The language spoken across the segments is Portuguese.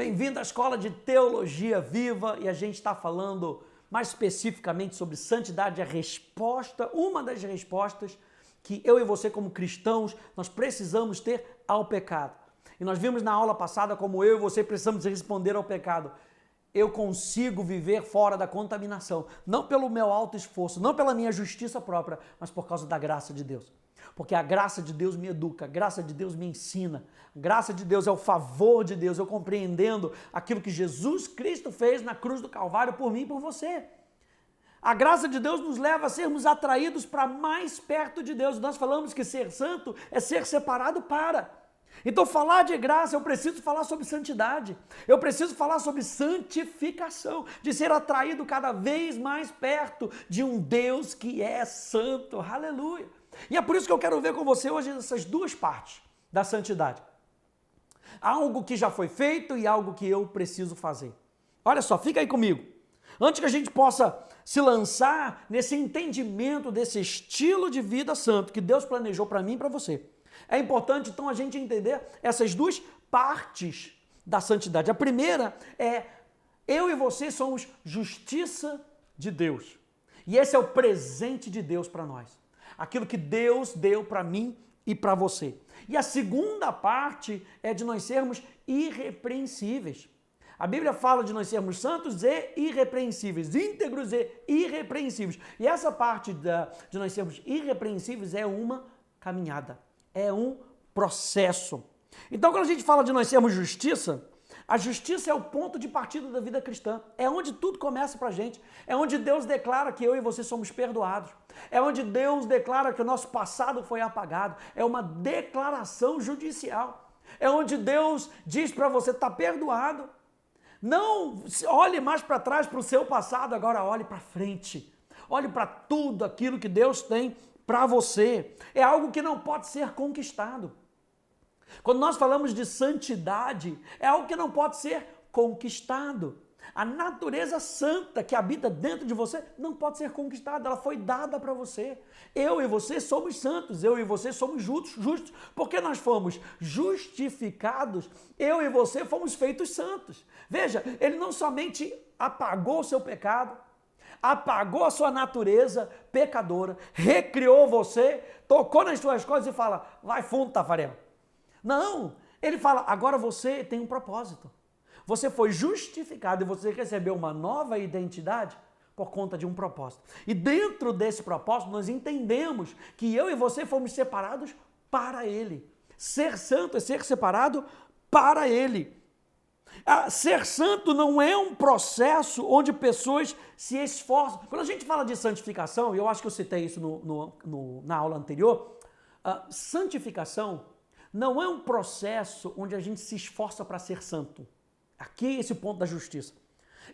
Bem-vindo à Escola de Teologia Viva e a gente está falando mais especificamente sobre santidade, a resposta, uma das respostas que eu e você como cristãos, nós precisamos ter ao pecado. E nós vimos na aula passada como eu e você precisamos responder ao pecado. Eu consigo viver fora da contaminação, não pelo meu alto esforço, não pela minha justiça própria, mas por causa da graça de Deus. Porque a graça de Deus me educa, a graça de Deus me ensina, a graça de Deus é o favor de Deus, eu compreendendo aquilo que Jesus Cristo fez na cruz do Calvário por mim e por você. A graça de Deus nos leva a sermos atraídos para mais perto de Deus. Nós falamos que ser santo é ser separado para. Então, falar de graça, eu preciso falar sobre santidade. Eu preciso falar sobre santificação, de ser atraído cada vez mais perto de um Deus que é santo. Aleluia! E é por isso que eu quero ver com você hoje essas duas partes da santidade. Algo que já foi feito e algo que eu preciso fazer. Olha só, fica aí comigo. Antes que a gente possa se lançar nesse entendimento desse estilo de vida santo que Deus planejou para mim e para você, é importante então a gente entender essas duas partes da santidade. A primeira é, eu e você somos justiça de Deus. E esse é o presente de Deus para nós. Aquilo que Deus deu para mim e para você. E a segunda parte é de nós sermos irrepreensíveis. A Bíblia fala de nós sermos santos e irrepreensíveis, íntegros e irrepreensíveis. E essa parte de nós sermos irrepreensíveis é uma caminhada, é um processo. Então, quando a gente fala de nós sermos justiça, a justiça é o ponto de partida da vida cristã. É onde tudo começa pra gente. É onde Deus declara que eu e você somos perdoados. É onde Deus declara que o nosso passado foi apagado. É uma declaração judicial. É onde Deus diz para você, está perdoado. Não olhe mais para trás para o seu passado, agora olhe para frente. Olhe para tudo aquilo que Deus tem para você. É algo que não pode ser conquistado. Quando nós falamos de santidade, é algo que não pode ser conquistado. A natureza santa que habita dentro de você não pode ser conquistada, ela foi dada para você. Eu e você somos santos, eu e você somos justos, porque nós fomos justificados, eu e você fomos feitos santos. Veja, ele não somente apagou o seu pecado, apagou a sua natureza pecadora, recriou você, tocou nas suas coisas e fala, vai fundo, Tafarel. Não, ele fala, agora você tem um propósito. Você foi justificado e você recebeu uma nova identidade por conta de um propósito. E dentro desse propósito nós entendemos que eu e você fomos separados para Ele. Ser santo é ser separado para Ele. Ser santo não é um processo onde pessoas se esforçam. Quando a gente fala de santificação, e eu acho que eu citei isso na aula anterior, santificação não é um processo onde a gente se esforça para ser santo. Aqui é esse ponto da justiça.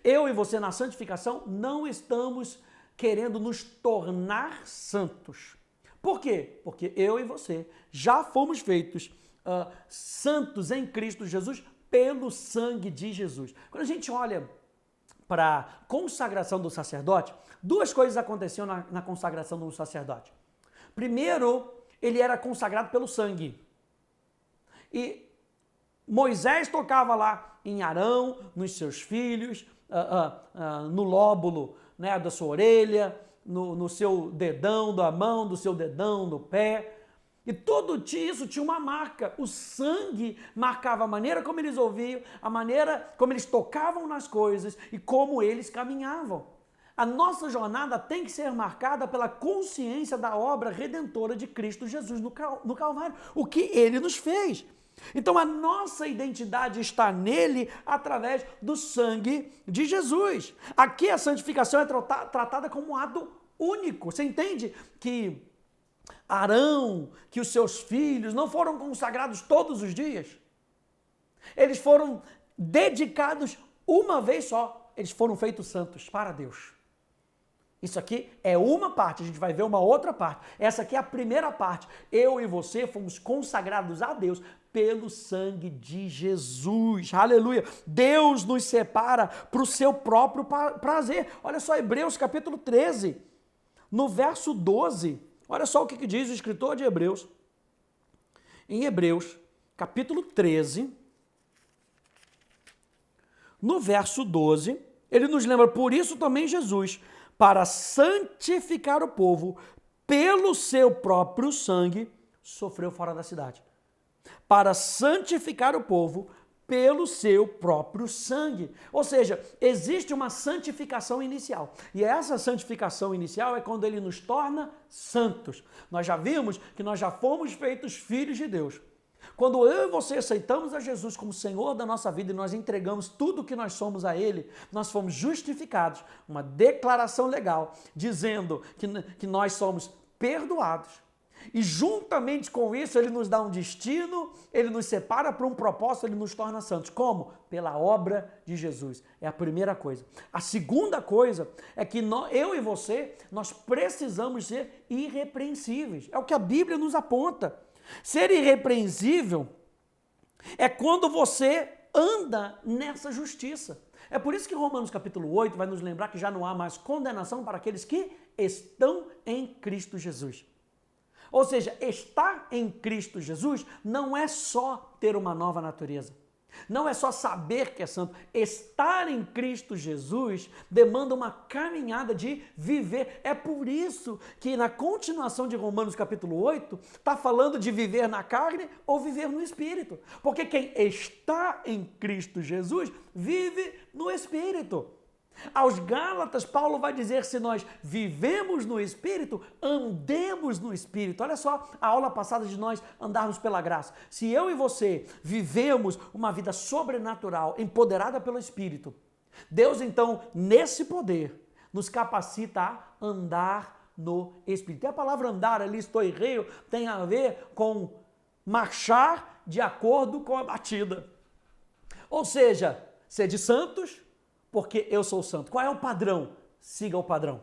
Eu e você na santificação não estamos querendo nos tornar santos. Por quê? Porque eu e você já fomos feitos santos em Cristo Jesus pelo sangue de Jesus. Quando a gente olha para a consagração do sacerdote, duas coisas aconteciam na consagração do sacerdote. Primeiro, ele era consagrado pelo sangue. E Moisés tocava lá em Arão, nos seus filhos, no lóbulo, né, da sua orelha, no seu dedão da mão, do seu dedão do pé. E tudo isso tinha uma marca. O sangue marcava a maneira como eles ouviam, a maneira como eles tocavam nas coisas e como eles caminhavam. A nossa jornada tem que ser marcada pela consciência da obra redentora de Cristo Jesus no Calvário, o que Ele nos fez. Então a nossa identidade está nele através do sangue de Jesus. Aqui a santificação é tratada como um ato único. Você entende que Arão, que os seus filhos não foram consagrados todos os dias? Eles foram dedicados uma vez só. Eles foram feitos santos para Deus. Isso aqui é uma parte, a gente vai ver uma outra parte. Essa aqui é a primeira parte. Eu e você fomos consagrados a Deus pelo sangue de Jesus. Aleluia! Deus nos separa para o seu próprio prazer. Olha só, Hebreus capítulo 13, no verso 12. Olha só o que diz o escritor de Hebreus. Em Hebreus capítulo 13, no verso 12, ele nos lembra, por isso também Jesus, para santificar o povo, pelo seu próprio sangue, sofreu fora da cidade. Para santificar o povo, pelo seu próprio sangue. Ou seja, existe uma santificação inicial. E essa santificação inicial é quando ele nos torna santos. Nós já vimos que nós já fomos feitos filhos de Deus. Quando eu e você aceitamos a Jesus como Senhor da nossa vida e nós entregamos tudo o que nós somos a Ele, nós fomos justificados. Uma declaração legal dizendo que nós somos perdoados. E juntamente com isso, ele nos dá um destino, ele nos separa para um propósito, ele nos torna santos. Como? Pela obra de Jesus. É a primeira coisa. A segunda coisa é que eu e você, nós precisamos ser irrepreensíveis. É o que a Bíblia nos aponta. Ser irrepreensível é quando você anda nessa justiça. É por isso que Romanos capítulo 8 vai nos lembrar que já não há mais condenação para aqueles que estão em Cristo Jesus. Ou seja, estar em Cristo Jesus não é só ter uma nova natureza. Não é só saber que é santo. Estar em Cristo Jesus demanda uma caminhada de viver. É por isso que na continuação de Romanos capítulo 8, está falando de viver na carne ou viver no Espírito. Porque quem está em Cristo Jesus vive no Espírito. Aos Gálatas, Paulo vai dizer, se nós vivemos no Espírito, andemos no Espírito. Olha só a aula passada de nós andarmos pela graça. Se eu e você vivemos uma vida sobrenatural, empoderada pelo Espírito, Deus então, nesse poder, nos capacita a andar no Espírito. E a palavra andar ali, estoirreio, tem a ver com marchar de acordo com a batida. Ou seja, ser de santos, porque eu sou santo. Qual é o padrão? Siga o padrão.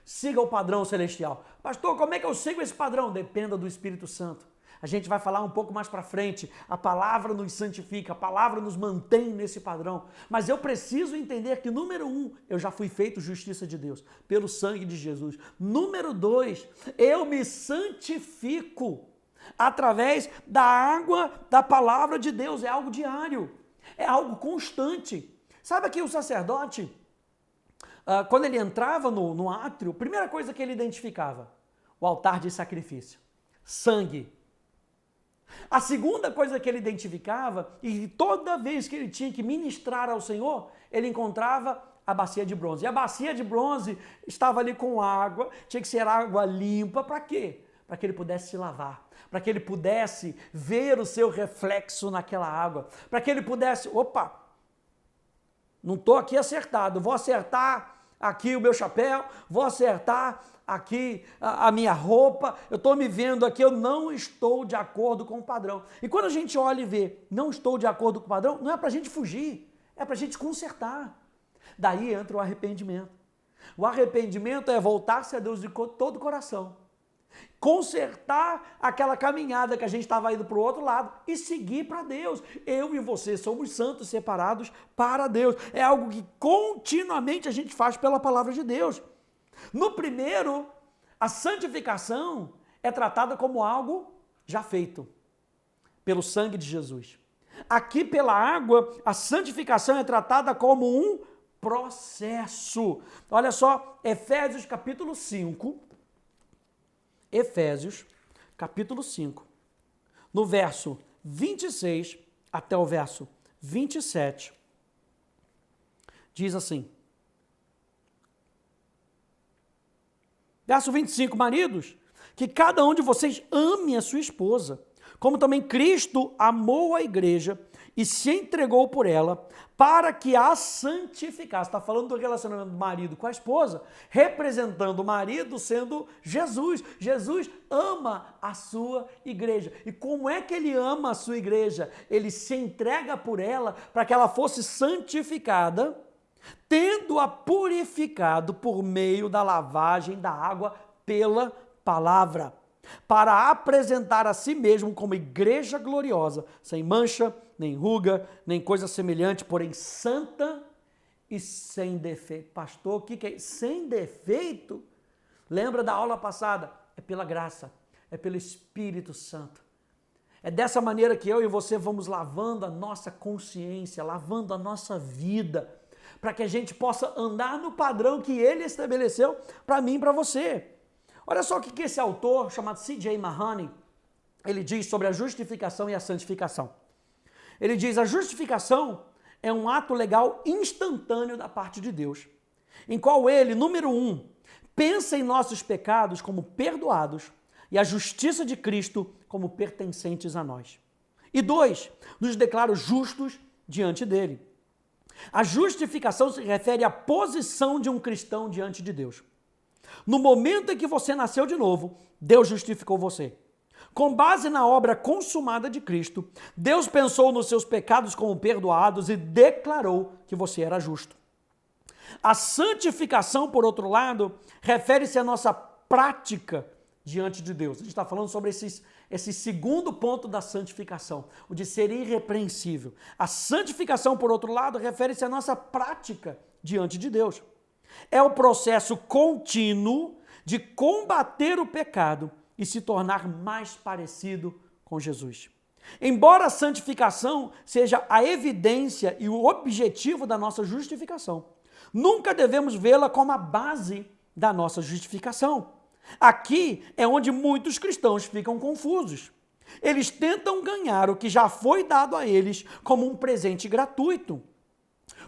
Siga o padrão celestial. Pastor, como é que eu sigo esse padrão? Dependa do Espírito Santo. A gente vai falar um pouco mais para frente. A palavra nos santifica, a palavra nos mantém nesse padrão. Mas eu preciso entender que, número 1, eu já fui feito justiça de Deus, pelo sangue de Jesus. Número 2, eu me santifico através da água da palavra de Deus. É algo diário, é algo constante. Sabe que o sacerdote, quando ele entrava no átrio, a primeira coisa que ele identificava, o altar de sacrifício, sangue. A segunda coisa que ele identificava, e toda vez que ele tinha que ministrar ao Senhor, ele encontrava a bacia de bronze. E a bacia de bronze estava ali com água, tinha que ser água limpa, para quê? Para que ele pudesse se lavar, para que ele pudesse ver o seu reflexo naquela água, para que ele pudesse, não estou aqui acertado, vou acertar aqui o meu chapéu, vou acertar aqui a minha roupa, eu estou me vendo aqui, eu não estou de acordo com o padrão. E quando a gente olha e vê, não estou de acordo com o padrão, não é para a gente fugir, é para a gente consertar. Daí entra o arrependimento. O arrependimento é voltar-se a Deus de todo o coração. Consertar aquela caminhada que a gente estava indo para o outro lado e seguir para Deus. Eu e você somos santos separados para Deus. É algo que continuamente a gente faz pela palavra de Deus. No primeiro, a santificação é tratada como algo já feito pelo sangue de Jesus. Aqui pela água, a santificação é tratada como um processo. Olha só, Efésios capítulo 5. Efésios, capítulo 5, no verso 26 até o verso 27, diz assim, verso 25, maridos, que cada um de vocês ame a sua esposa, como também Cristo amou a igreja e se entregou por ela para que a santificasse. Está falando do relacionamento do marido com a esposa, representando o marido sendo Jesus. Jesus ama a sua igreja. E como é que ele ama a sua igreja? Ele se entrega por ela para que ela fosse santificada, tendo-a purificado por meio da lavagem da água pela palavra, para apresentar a si mesmo como igreja gloriosa, sem mancha, nem ruga, nem coisa semelhante, porém santa e sem defeito. Pastor, o que é sem defeito? Lembra da aula passada? É pela graça, é pelo Espírito Santo. É dessa maneira que eu e você vamos lavando a nossa consciência, lavando a nossa vida, para que a gente possa andar no padrão que ele estabeleceu para mim e para você. Olha só o que esse autor, chamado C.J. Mahoney, ele diz sobre a justificação e a santificação. Ele diz: a justificação é um ato legal instantâneo da parte de Deus, em qual ele, número 1, pensa em nossos pecados como perdoados e a justiça de Cristo como pertencentes a nós. E 2, nos declara justos diante dele. A justificação se refere à posição de um cristão diante de Deus. No momento em que você nasceu de novo, Deus justificou você. Com base na obra consumada de Cristo, Deus pensou nos seus pecados como perdoados e declarou que você era justo. A santificação, por outro lado, refere-se à nossa prática diante de Deus. A gente está falando sobre esse segundo ponto da santificação, o de ser irrepreensível. A santificação, por outro lado, refere-se à nossa prática diante de Deus. É o processo contínuo de combater o pecado e se tornar mais parecido com Jesus. Embora a santificação seja a evidência e o objetivo da nossa justificação, nunca devemos vê-la como a base da nossa justificação. Aqui é onde muitos cristãos ficam confusos. Eles tentam ganhar o que já foi dado a eles como um presente gratuito.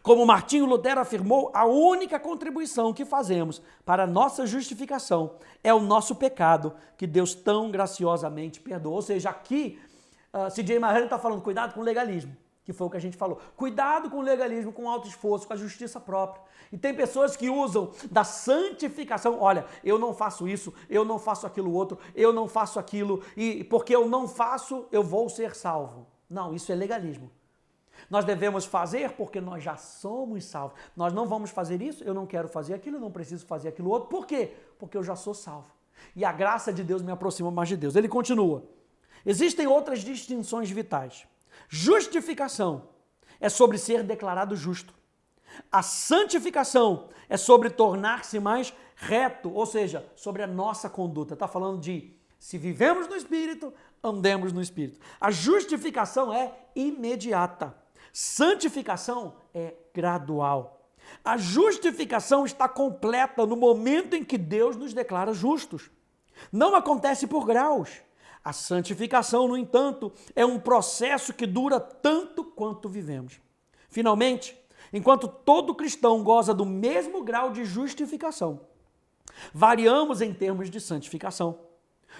Como Martinho Lutero afirmou, a única contribuição que fazemos para a nossa justificação é o nosso pecado, que Deus tão graciosamente perdoou. Ou seja, aqui, C.J. Mahoney está falando, cuidado com o legalismo, que foi o que a gente falou. Cuidado com o legalismo, com o alto esforço, com a justiça própria. E tem pessoas que usam da santificação, olha, eu não faço isso, eu não faço aquilo outro, eu não faço aquilo, e porque eu não faço, eu vou ser salvo. Não, isso é legalismo. Nós devemos fazer porque nós já somos salvos. Nós não vamos fazer isso, eu não quero fazer aquilo, eu não preciso fazer aquilo outro. Por quê? Porque eu já sou salvo. E a graça de Deus me aproxima mais de Deus. Ele continua. Existem outras distinções vitais. Justificação é sobre ser declarado justo. A santificação é sobre tornar-se mais reto, ou seja, sobre a nossa conduta. Está falando de se vivemos no Espírito, andemos no Espírito. A justificação é imediata. Santificação é gradual. A justificação está completa no momento em que Deus nos declara justos. Não acontece por graus. A santificação, no entanto, é um processo que dura tanto quanto vivemos. Finalmente, enquanto todo cristão goza do mesmo grau de justificação, variamos em termos de santificação.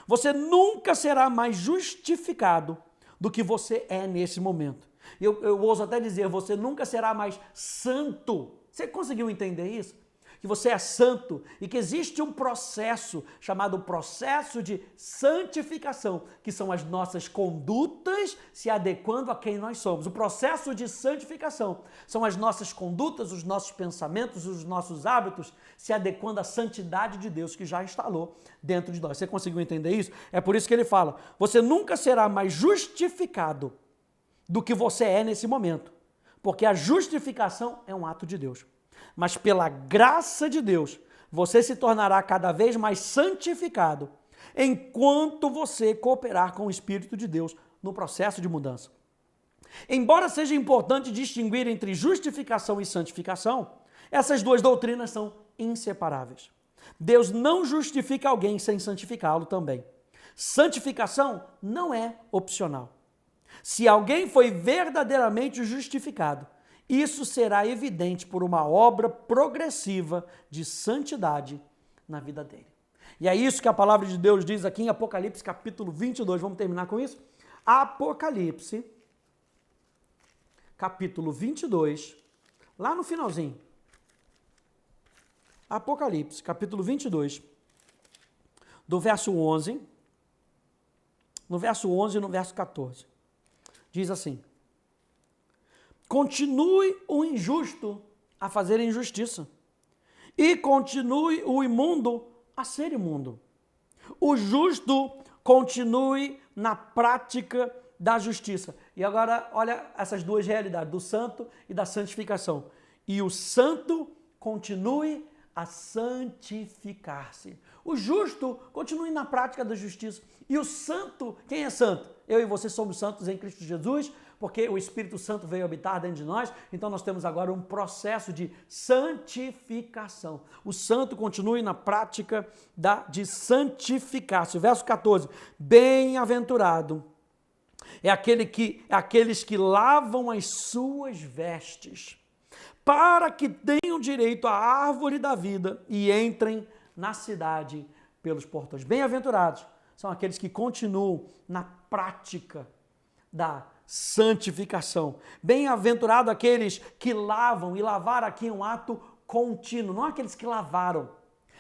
Você nunca será mais justificado do que você é nesse momento. Eu ouso até dizer, você nunca será mais santo. Você conseguiu entender isso? Que você é santo e que existe um processo chamado processo de santificação, que são as nossas condutas se adequando a quem nós somos. O processo de santificação são as nossas condutas, os nossos pensamentos, os nossos hábitos se adequando à santidade de Deus que já instalou dentro de nós. Você conseguiu entender isso? É por isso que ele fala, você nunca será mais justificado do que você é nesse momento, porque a justificação é um ato de Deus. Mas pela graça de Deus, você se tornará cada vez mais santificado enquanto você cooperar com o Espírito de Deus no processo de mudança. Embora seja importante distinguir entre justificação e santificação, essas duas doutrinas são inseparáveis. Deus não justifica alguém sem santificá-lo também. Santificação não é opcional. Se alguém foi verdadeiramente justificado, isso será evidente por uma obra progressiva de santidade na vida dele. E é isso que a palavra de Deus diz aqui em Apocalipse capítulo 22. Vamos terminar com isso? Apocalipse, capítulo 22, lá no finalzinho. Apocalipse, capítulo 22, do verso 11, no verso 11 e no verso 14. Diz assim: continue o injusto a fazer injustiça, e continue o imundo a ser imundo. O justo continue na prática da justiça. E agora, olha essas duas realidades, do santo e da santificação. E o santo continue a santificar-se. O justo continue na prática da justiça. E o santo, quem é santo? Eu e você somos santos em Cristo Jesus, porque o Espírito Santo veio habitar dentro de nós, então nós temos agora um processo de santificação. O santo continue na prática de santificar-se. Verso 14, bem-aventurado é aqueles que lavam as suas vestes, para que tenham direito à árvore da vida e entrem na cidade pelos portões. Bem-aventurados são aqueles que continuam na prática da santificação. Bem-aventurado aqueles que lavam, e lavar aqui é um ato contínuo, não aqueles que lavaram.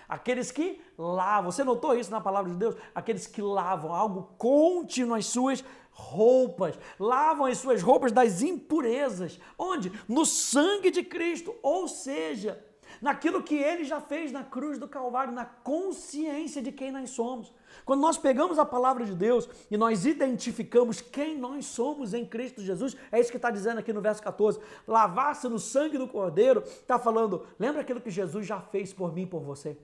Aqueles que lavam, você notou isso na palavra de Deus? Aqueles que lavam algo contínuo as suas roupas, lavam as suas roupas das impurezas. Onde? No sangue de Cristo, ou seja, naquilo que Ele já fez na cruz do Calvário, na consciência de quem nós somos. Quando nós pegamos a palavra de Deus e nós identificamos quem nós somos em Cristo Jesus, é isso que está dizendo aqui no verso 14, lavar-se no sangue do Cordeiro, está falando, lembra aquilo que Jesus já fez por mim e por você?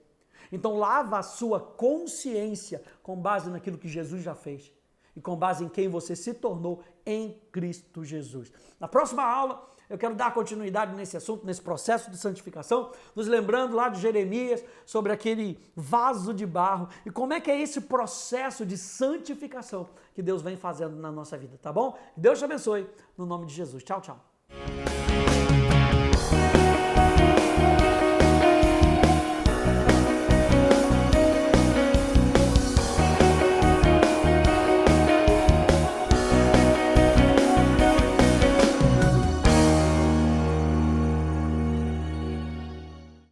Então lava a sua consciência com base naquilo que Jesus já fez e com base em quem você se tornou em Cristo Jesus. Na próxima aula, eu quero dar continuidade nesse assunto, nesse processo de santificação, nos lembrando lá de Jeremias, sobre aquele vaso de barro e como é que é esse processo de santificação que Deus vem fazendo na nossa vida, tá bom? Deus te abençoe, no nome de Jesus. Tchau, tchau.